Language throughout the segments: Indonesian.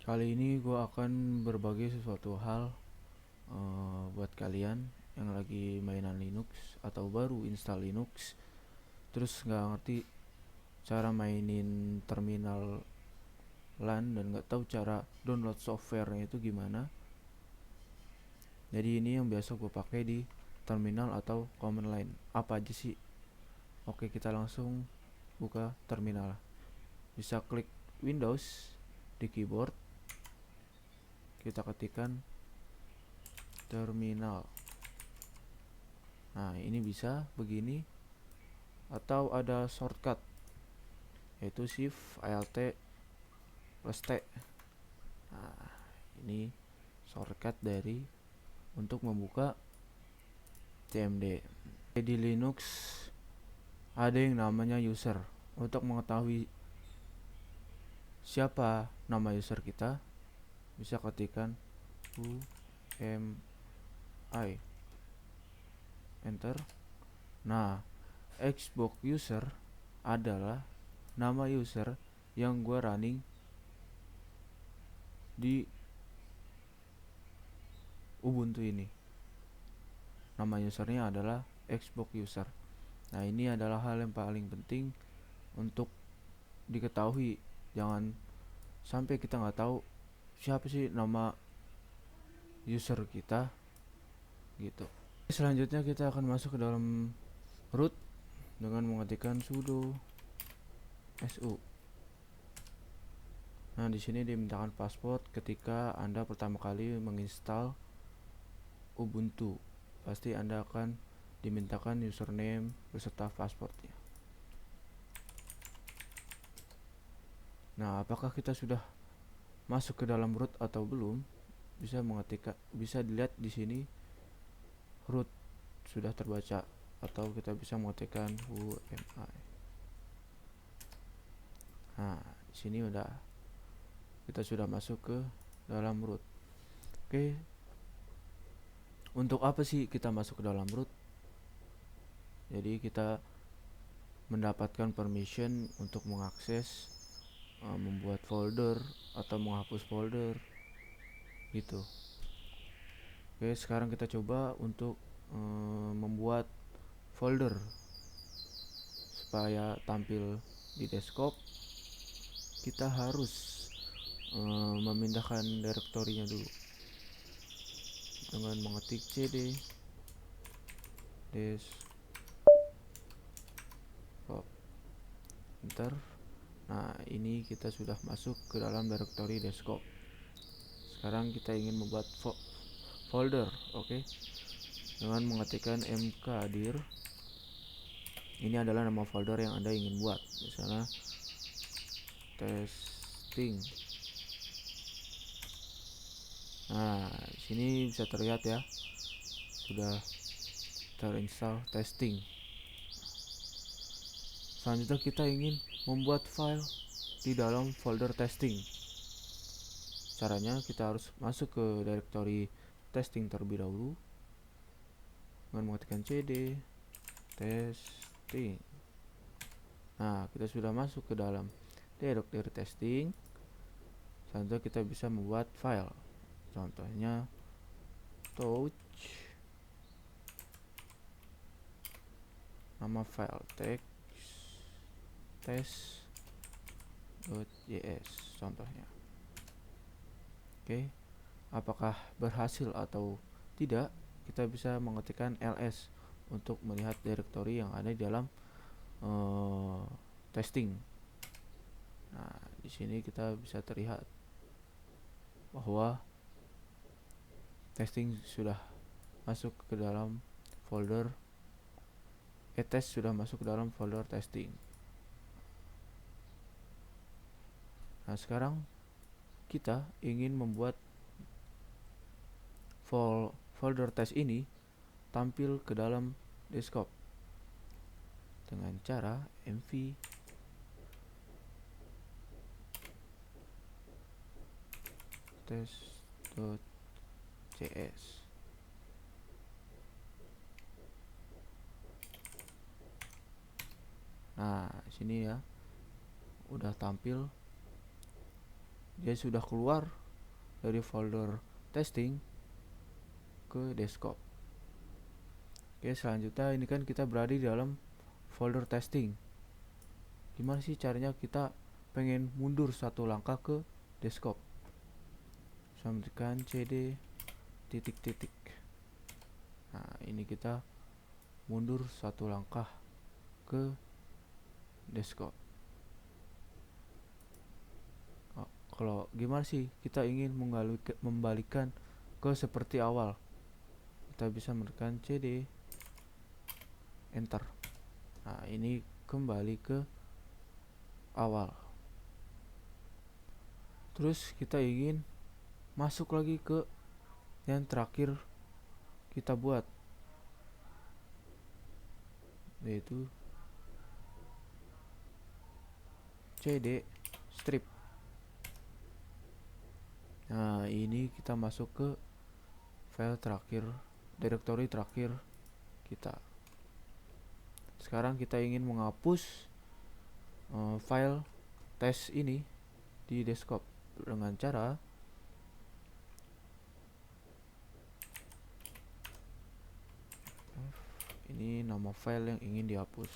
Kali ini gue akan berbagi sesuatu hal buat kalian yang lagi mainan Linux atau baru install Linux, terus nggak ngerti cara mainin terminal LAN dan nggak tahu cara download softwarenya itu gimana. Jadi ini yang biasa gue pakai di terminal atau command line. Apa aja sih? Oke, kita langsung buka terminal. Bisa klik Windows di keyboard, kita ketikkan terminal. Nah, ini bisa begini, atau ada shortcut yaitu Shift Alt plus T. Nah, ini shortcut dari untuk membuka CMD. Di Linux ada yang namanya user. Untuk mengetahui siapa nama user kita, bisa ketikkan UMI, enter. Nah, Xbox user adalah nama user yang gua running di Ubuntu ini. Nama usernya adalah Xbox user. Nah, ini adalah hal yang paling penting untuk diketahui. Jangan sampai kita nggak tahu siapa sih nama user kita gitu. Selanjutnya kita akan masuk ke dalam root dengan mengetikkan sudo su. Nah, di sini dimintakan password ketika Anda pertama kali menginstal Ubuntu. Pasti Anda akan dimintakan username beserta passwordnya. Nah, apakah kita sudah masuk ke dalam root atau belum? Bisa dilihat di sini root sudah terbaca, atau kita bisa mengetikkan UMI. Nah, di sini kita sudah masuk ke dalam root. Oke. Untuk apa sih kita masuk ke dalam root? Jadi kita mendapatkan permission untuk mengakses, membuat folder atau menghapus folder gitu. Oke, sekarang kita coba untuk membuat folder supaya tampil di desktop. Kita harus memindahkan direktorinya dulu dengan mengetik cd desktop, enter. Nah, ini kita sudah masuk ke dalam direktori desktop. Sekarang kita ingin membuat folder, oke. Dengan mengetikkan mkdir. Ini adalah nama folder yang Anda ingin buat. Misalnya testing. Nah, di sini bisa terlihat ya, sudah terinstall testing. Selanjutnya kita ingin membuat file di dalam folder testing. Caranya kita harus masuk ke direktori testing terlebih dahulu dengan mengetikkan cd testing. Nah, kita sudah masuk ke dalam direktori testing. Selanjutnya kita bisa membuat file. Contohnya touch, nama file text test.js contohnya. Oke, apakah berhasil atau tidak? Kita bisa mengetikkan ls untuk melihat direktori yang ada di dalam testing. Nah, di sini kita bisa terlihat bahwa testing sudah masuk ke dalam folder test sudah masuk ke dalam folder testing. Nah, sekarang kita ingin membuat folder test ini tampil ke dalam desktop dengan cara mv test.cs. Nah, sini ya udah tampil dia sudah keluar dari folder testing ke desktop. Oke, selanjutnya ini kan kita berada di dalam folder testing. Gimana sih caranya kita pengen mundur satu langkah ke desktop? Sampaikan cd titik. Nah, ini kita mundur satu langkah ke desktop. Kalau gimana sih kita ingin membalikkan ke seperti awal, kita bisa menekan cd enter. Nah, ini kembali ke awal. Terus kita ingin masuk lagi ke yang terakhir kita buat, yaitu cd strip. Nah, ini kita masuk ke file terakhir, directory terakhir kita. Sekarang kita ingin menghapus file tes ini di desktop dengan cara ini nama file yang ingin dihapus.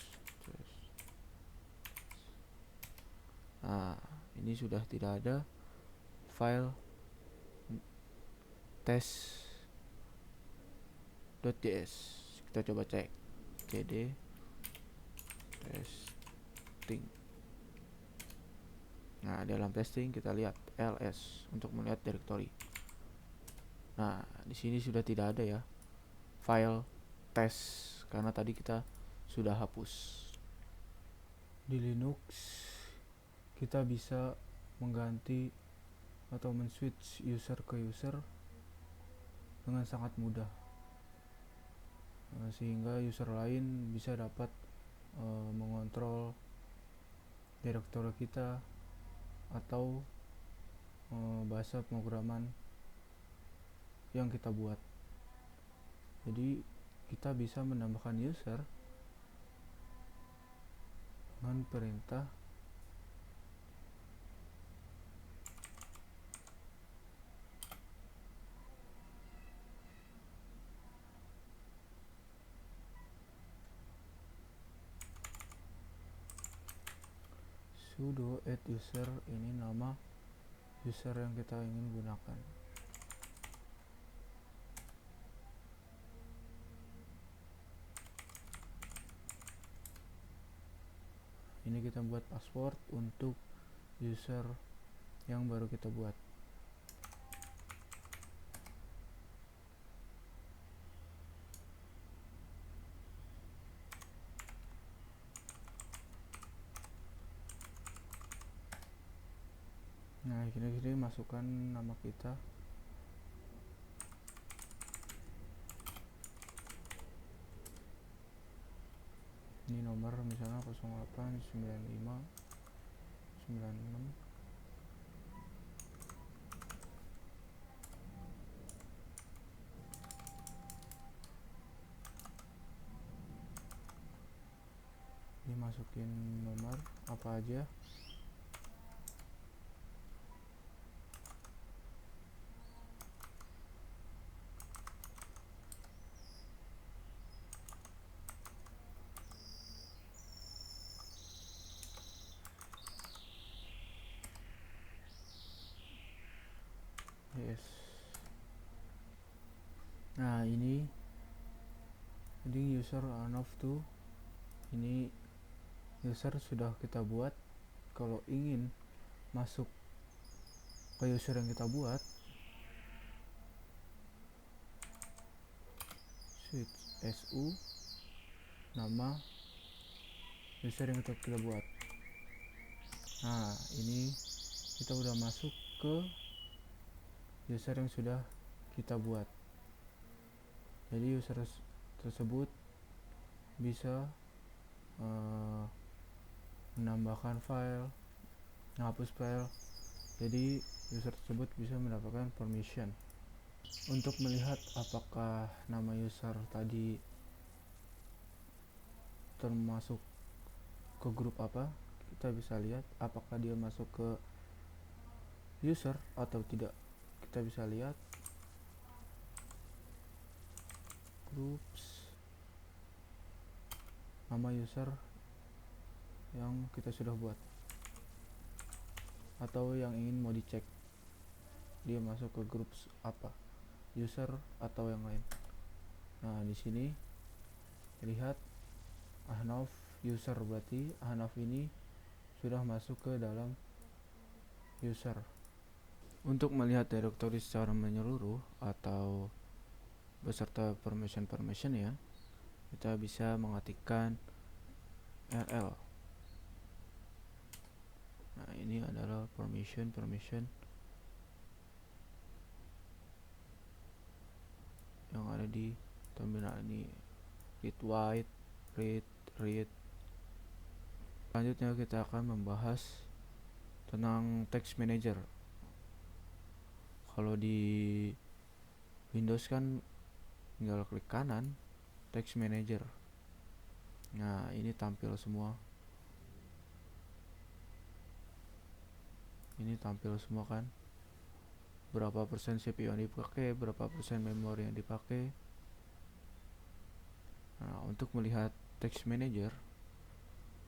Nah, ini sudah tidak ada file test.js. Kita coba cek cd testing. Nah, dalam testing kita lihat ls untuk melihat directory. Nah, di sini sudah tidak ada ya file test karena tadi kita sudah hapus. Di Linux kita bisa mengganti atau men-switch user ke user dengan sangat mudah, sehingga user lain bisa dapat mengontrol direktory kita atau bahasa pemrograman yang kita buat. Jadi kita bisa menambahkan user dengan perintah sudo add user. Ini nama user yang kita ingin gunakan. Ini kita buat password untuk user yang baru kita buat. Nah, kira-kira masukkan nama kita. Ini nomor misalnya 089596. Ini masukin nomor apa aja. Yes. Nah, ini adding user on off to. Ini user sudah kita buat. Kalau ingin masuk ke user yang kita buat, switch su nama user yang kita buat. Nah, ini kita udah masuk ke user yang sudah kita buat. Jadi user tersebut bisa menambahkan file, menghapus file. Jadi user tersebut bisa mendapatkan permission. Untuk melihat apakah nama user tadi termasuk ke grup apa, kita bisa lihat apakah dia masuk ke user atau tidak. Kita bisa lihat groups, nama user yang kita sudah buat atau yang ingin mau dicek dia masuk ke groups apa, user atau yang lain. Nah, di sini lihat Ahnaf user, berarti Ahnaf ini sudah masuk ke dalam user. Untuk melihat directory secara menyeluruh atau beserta permission ya, kita bisa mengetikkan rl. Nah, ini adalah permission yang ada di terminal ini. Read write, read. Selanjutnya kita akan membahas tentang text manager. Kalau di Windows kan tinggal klik kanan text manager. Nah, ini tampil semua. Ini tampil semua kan, berapa persen CPU yang dipakai, berapa persen memori yang dipakai. Nah, untuk melihat text manager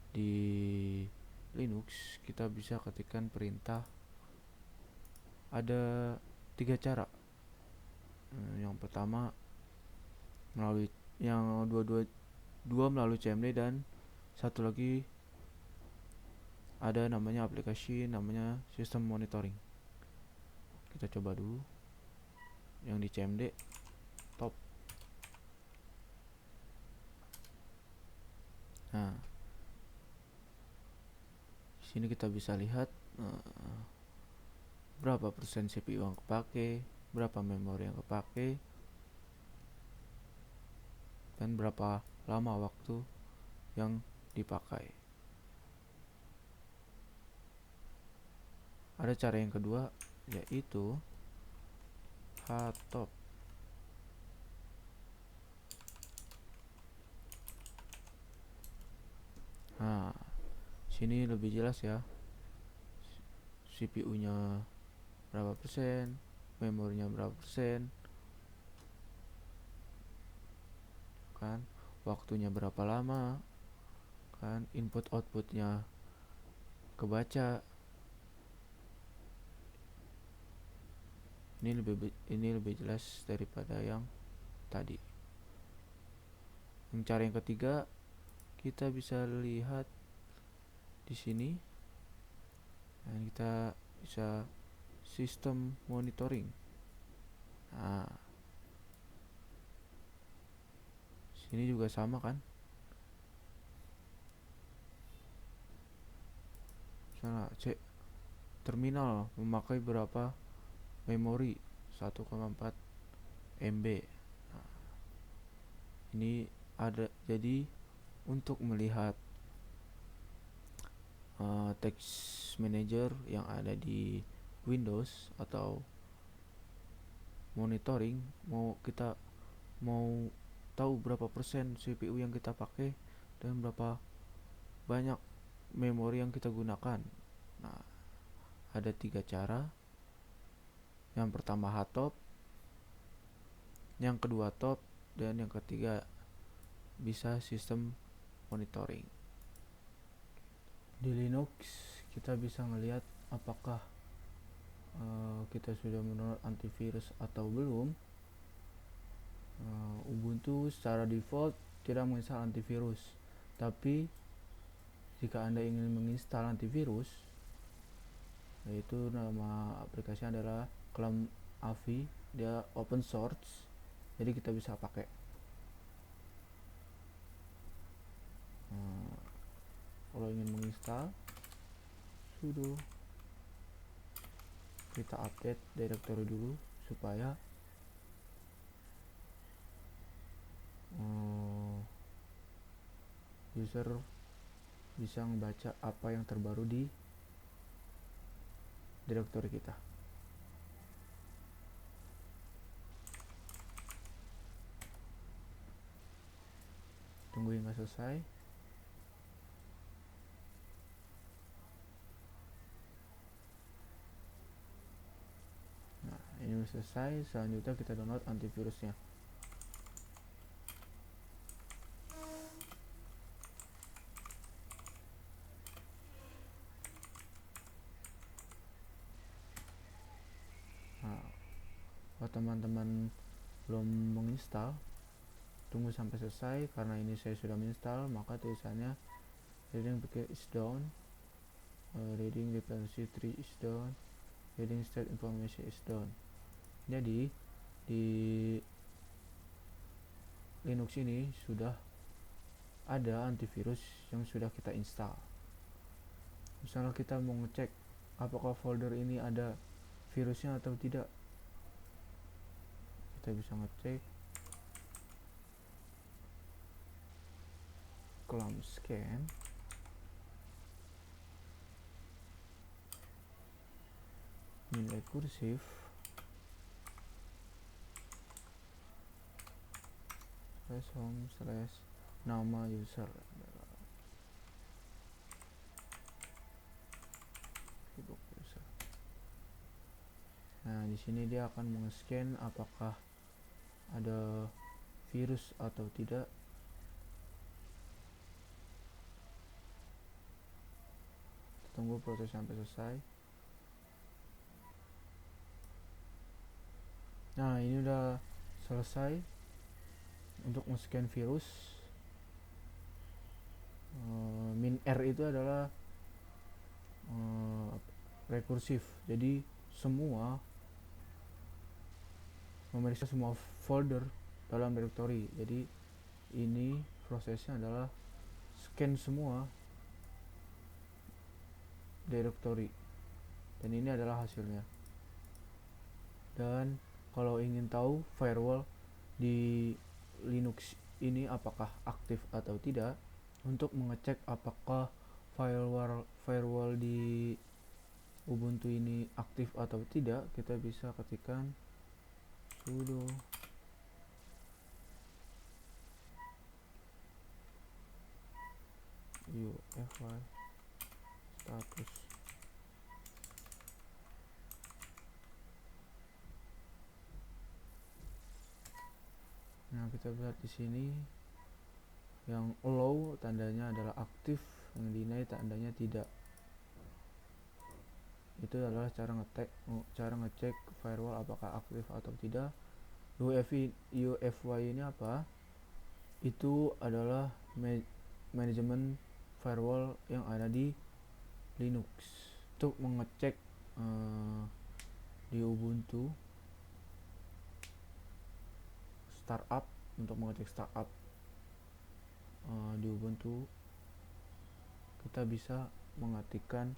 di Linux, kita bisa ketikkan perintah. Ada 3 cara. Yang pertama melalui yang dua melalui CMD, dan satu lagi ada namanya aplikasi namanya sistem monitoring. Kita coba dulu yang di CMD top. Nah, di sini kita bisa lihat berapa persen CPU yang kepake, berapa memori yang kepake, dan berapa lama waktu yang dipakai. Ada cara yang kedua, yaitu htop. Nah, sini lebih jelas ya, CPU-nya berapa persen, memorinya berapa persen, kan, waktunya berapa lama, kan, input outputnya kebaca. Ini lebih jelas daripada yang tadi. Yang cara yang ketiga, kita bisa lihat di sini, dan kita bisa sistem monitoring. Nah, sini juga sama kan, misalnya cek terminal memakai berapa memori, 1,4 MB. Nah, ini ada. Jadi untuk melihat text manager yang ada di Windows atau monitoring, kita mau tahu berapa persen CPU yang kita pakai dan berapa banyak memori yang kita gunakan. Nah, ada 3 cara. Yang pertama htop, yang kedua top, dan yang ketiga bisa sistem monitoring. Di Linux kita bisa melihat apakah kita sudah mendownload antivirus atau belum. Ubuntu secara default tidak menginstal antivirus, tapi jika Anda ingin menginstal antivirus, yaitu nama aplikasinya adalah ClamAV, dia open source, jadi kita bisa pakai. Kalau ingin menginstal, sudo kita update directory dulu supaya user bisa membaca apa yang terbaru di directory kita. Tunggu hingga selesai. ini selesai, selanjutnya kita download antivirusnya. Nah, kalau teman-teman belum menginstal, tunggu sampai selesai. Karena ini saya sudah menginstal, maka tulisannya reading packet is down, reading dependency tree is down, reading state information is down. Jadi di Linux ini sudah ada antivirus yang sudah kita install. Misalnya kita mau ngecek apakah folder ini ada virusnya atau tidak, kita bisa ngecek clam scan, min recursive, /home/ nama user. Nah, di sini dia akan meng-scan apakah ada virus atau tidak. Kita tunggu proses sampai selesai. Nah, ini udah selesai untuk men-scan virus. Min R itu adalah rekursif, jadi semua memeriksa semua folder dalam directory. Jadi ini prosesnya adalah scan semua directory, dan ini adalah hasilnya. Dan kalau ingin tahu firewall di Linux ini apakah aktif atau tidak, untuk mengecek apakah firewall di Ubuntu ini aktif atau tidak, kita bisa ketikkan sudo UEFI status. Nah, kita lihat di sini yang allow tandanya adalah aktif, yang deny tandanya tidak. Itu adalah cara ngecek firewall apakah aktif atau tidak. UEFI ini apa? Itu adalah manajemen firewall yang ada di Linux. Untuk mengecek di Ubuntu startup, untuk mengecek startup di Ubuntu, kita bisa mengetikkan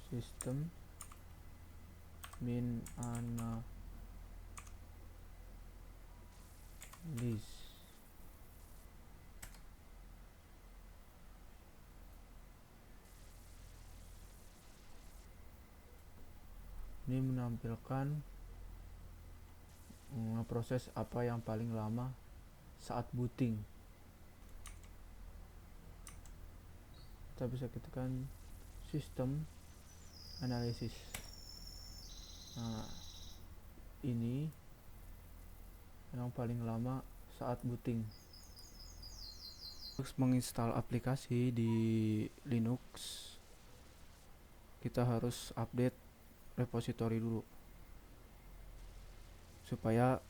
system min analysis. Ini menampilkan proses apa yang paling lama saat booting. Kita bisa ketikkan sistem analisis. Nah, ini yang paling lama saat booting. Untuk menginstal aplikasi di Linux, kita harus update repository dulu supaya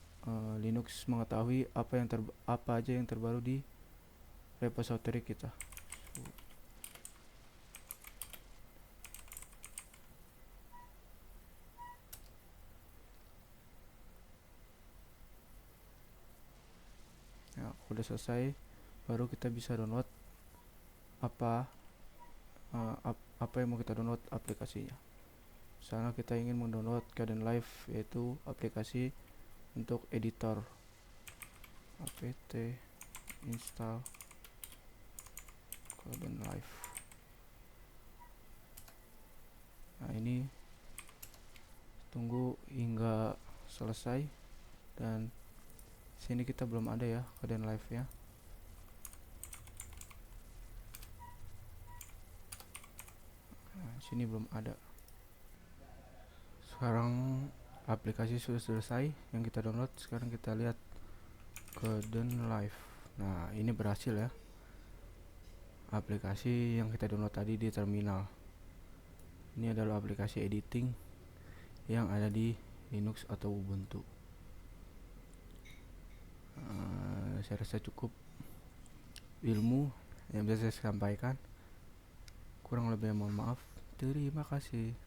Linux mengetahui apa aja yang terbaru di repository kita. Ya, udah selesai, baru kita bisa download apa yang mau kita download aplikasinya. Misalnya kita ingin mendownload Kdenlive, yaitu aplikasi untuk editor. apt install Kdenlive. Nah, ini tunggu hingga selesai, dan sini kita belum ada ya Kdenlive ya. Nah, sini belum ada. Sekarang aplikasi sudah selesai yang kita download. Sekarang kita lihat ke Down Live. Nah, ini berhasil ya. Aplikasi yang kita download tadi di terminal. Ini adalah aplikasi editing yang ada di Linux atau Ubuntu. Saya rasa cukup ilmu yang bisa saya sampaikan. Kurang lebih mohon maaf. Terima kasih.